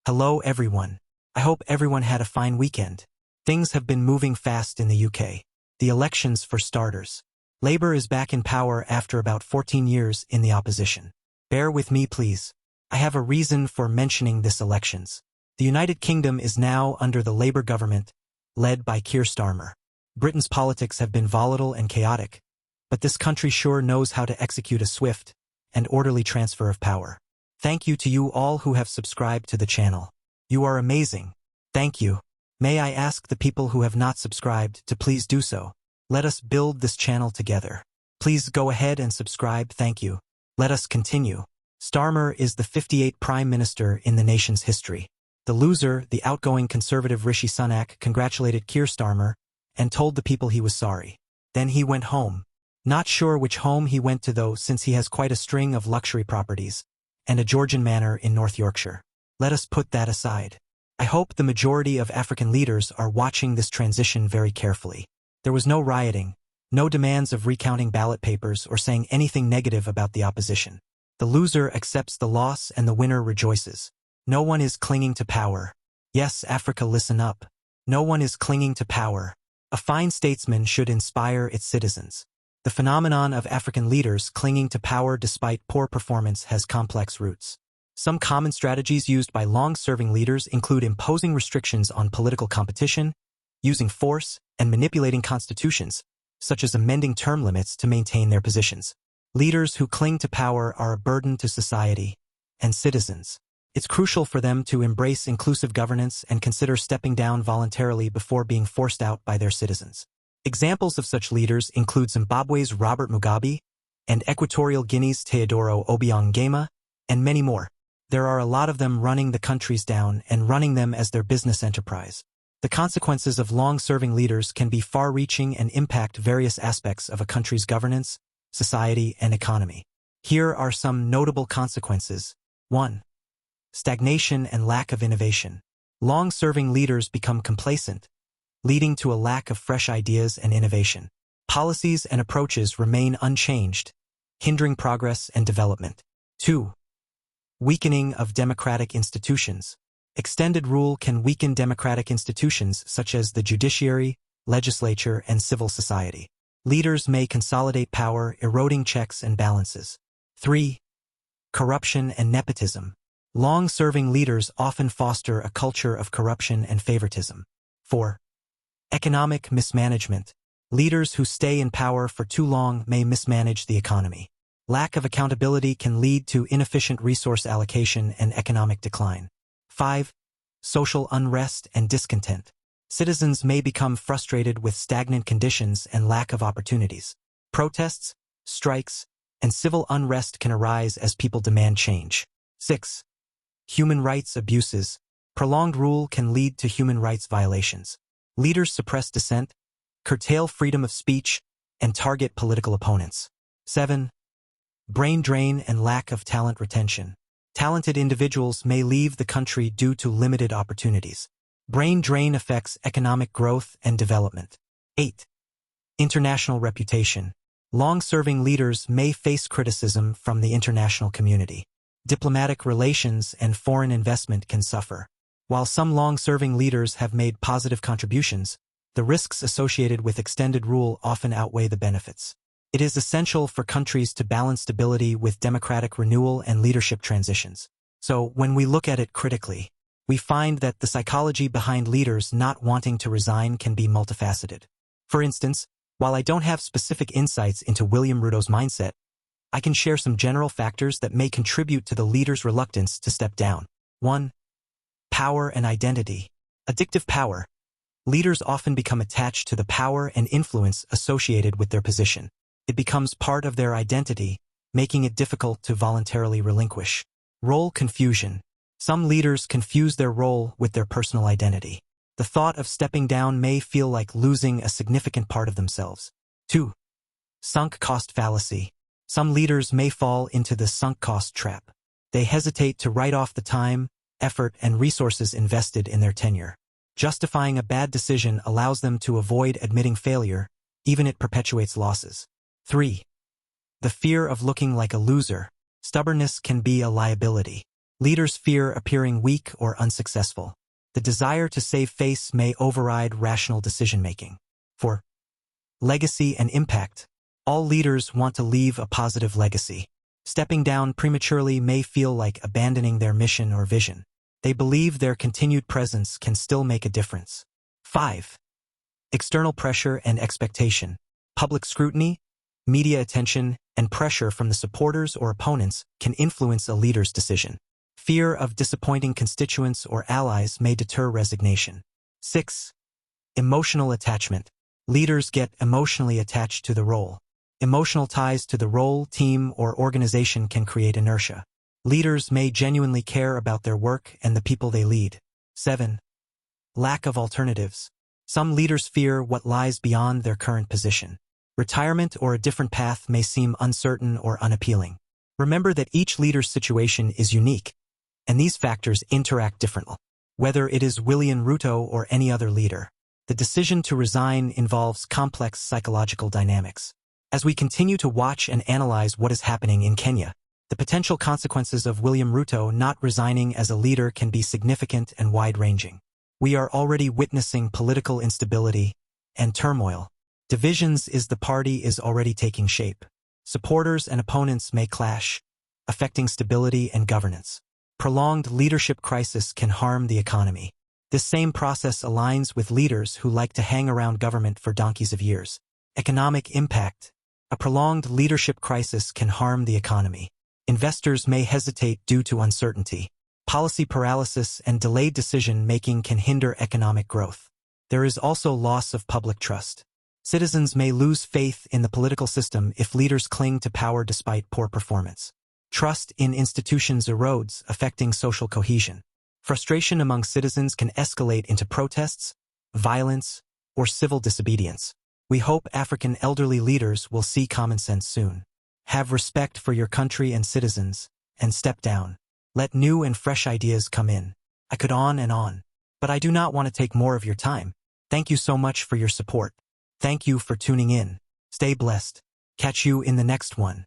Hello everyone. I hope everyone had a fine weekend. Things have been moving fast in the UK. The elections for starters. Labour is back in power after about 14 years in the opposition. Bear with me please. I have a reason for mentioning this elections. The United Kingdom is now under the Labour government, led by Keir Starmer. Britain's politics have been volatile and chaotic, but this country sure knows how to execute a swift and orderly transfer of power. Thank you to you all who have subscribed to the channel. You are amazing. Thank you. May I ask the people who have not subscribed to please do so. Let us build this channel together. Please go ahead and subscribe. Thank you. Let us continue. Starmer is the 58th Prime Minister in the nation's history. The loser, the outgoing Conservative Rishi Sunak, congratulated Keir Starmer and told the people he was sorry. Then he went home. Not sure which home he went to though, since he has quite a string of luxury properties and a Georgian manor in North Yorkshire. Let us put that aside. I hope the majority of African leaders are watching this transition very carefully. There was no rioting, no demands of recounting ballot papers or saying anything negative about the opposition. The loser accepts the loss and the winner rejoices. No one is clinging to power. Yes, Africa, listen up. No one is clinging to power. A fine statesman should inspire its citizens. The phenomenon of African leaders clinging to power despite poor performance has complex roots. Some common strategies used by long-serving leaders include imposing restrictions on political competition, using force, and manipulating constitutions, such as amending term limits to maintain their positions. Leaders who cling to power are a burden to society and citizens. It's crucial for them to embrace inclusive governance and consider stepping down voluntarily before being forced out by their citizens. Examples of such leaders include Zimbabwe's Robert Mugabe and Equatorial Guinea's Teodoro Obiang Nguema, and many more. There are a lot of them running the countries down and running them as their business enterprise. The consequences of long-serving leaders can be far-reaching and impact various aspects of a country's governance, society, and economy. Here are some notable consequences. 1. Stagnation and lack of innovation. Long-serving leaders become complacent, leading to a lack of fresh ideas and innovation. Policies and approaches remain unchanged, hindering progress and development. 2. Weakening of democratic institutions. Extended rule can weaken democratic institutions such as the judiciary, legislature, and civil society. Leaders may consolidate power, eroding checks and balances. 3. Corruption and nepotism. Long-serving leaders often foster a culture of corruption and favoritism. 4. Economic mismanagement. Leaders who stay in power for too long may mismanage the economy. Lack of accountability can lead to inefficient resource allocation and economic decline. 5. Social unrest and discontent. Citizens may become frustrated with stagnant conditions and lack of opportunities. Protests, strikes, and civil unrest can arise as people demand change. 6. Human rights abuses. Prolonged rule can lead to human rights violations. Leaders suppress dissent, curtail freedom of speech, and target political opponents. 7. Brain drain and lack of talent retention. Talented individuals may leave the country due to limited opportunities. Brain drain affects economic growth and development. 8. International reputation. Long-serving leaders may face criticism from the international community. Diplomatic relations and foreign investment can suffer. While some long-serving leaders have made positive contributions, the risks associated with extended rule often outweigh the benefits. It is essential for countries to balance stability with democratic renewal and leadership transitions. So, when we look at it critically, we find that the psychology behind leaders not wanting to resign can be multifaceted. For instance, while I don't have specific insights into William Ruto's mindset, I can share some general factors that may contribute to the leader's reluctance to step down. 1. Power and identity. Addictive power. Leaders often become attached to the power and influence associated with their position. It becomes part of their identity, making it difficult to voluntarily relinquish. Role confusion. Some leaders confuse their role with their personal identity. The thought of stepping down may feel like losing a significant part of themselves. 2. Sunk cost fallacy. Some leaders may fall into the sunk cost trap. They hesitate to write off the time, effort, and resources invested in their tenure. Justifying a bad decision allows them to avoid admitting failure, even it perpetuates losses. 3. The fear of looking like a loser. Stubbornness can be a liability. Leaders fear appearing weak or unsuccessful. The desire to save face may override rational decision-making. 4. Legacy and impact. All leaders want to leave a positive legacy. Stepping down prematurely may feel like abandoning their mission or vision. They believe their continued presence can still make a difference. 5. External pressure and expectation. Public scrutiny, media attention, and pressure from the supporters or opponents can influence a leader's decision. Fear of disappointing constituents or allies may deter resignation. 6. Emotional attachment. Leaders get emotionally attached to the role. Emotional ties to the role, team, or organization can create inertia. Leaders may genuinely care about their work and the people they lead. 7. Lack of alternatives. Some leaders fear what lies beyond their current position. Retirement or a different path may seem uncertain or unappealing. Remember that each leader's situation is unique, and these factors interact differently. Whether it is William Ruto or any other leader, the decision to resign involves complex psychological dynamics. As we continue to watch and analyze what is happening in Kenya, the potential consequences of William Ruto not resigning as a leader can be significant and wide-ranging. We are already witnessing political instability and turmoil. Divisions as the party is already taking shape. Supporters and opponents may clash, affecting stability and governance. Prolonged leadership crisis can harm the economy. This same process aligns with leaders who like to hang around government for donkeys of years. Economic impact. A prolonged leadership crisis can harm the economy. Investors may hesitate due to uncertainty. Policy paralysis and delayed decision-making can hinder economic growth. There is also loss of public trust. Citizens may lose faith in the political system if leaders cling to power despite poor performance. Trust in institutions erodes, affecting social cohesion. Frustration among citizens can escalate into protests, violence, or civil disobedience. We hope African elderly leaders will see common sense soon. Have respect for your country and citizens, and step down. Let new and fresh ideas come in. I could on and on, but I do not want to take more of your time. Thank you so much for your support. Thank you for tuning in. Stay blessed. Catch you in the next one.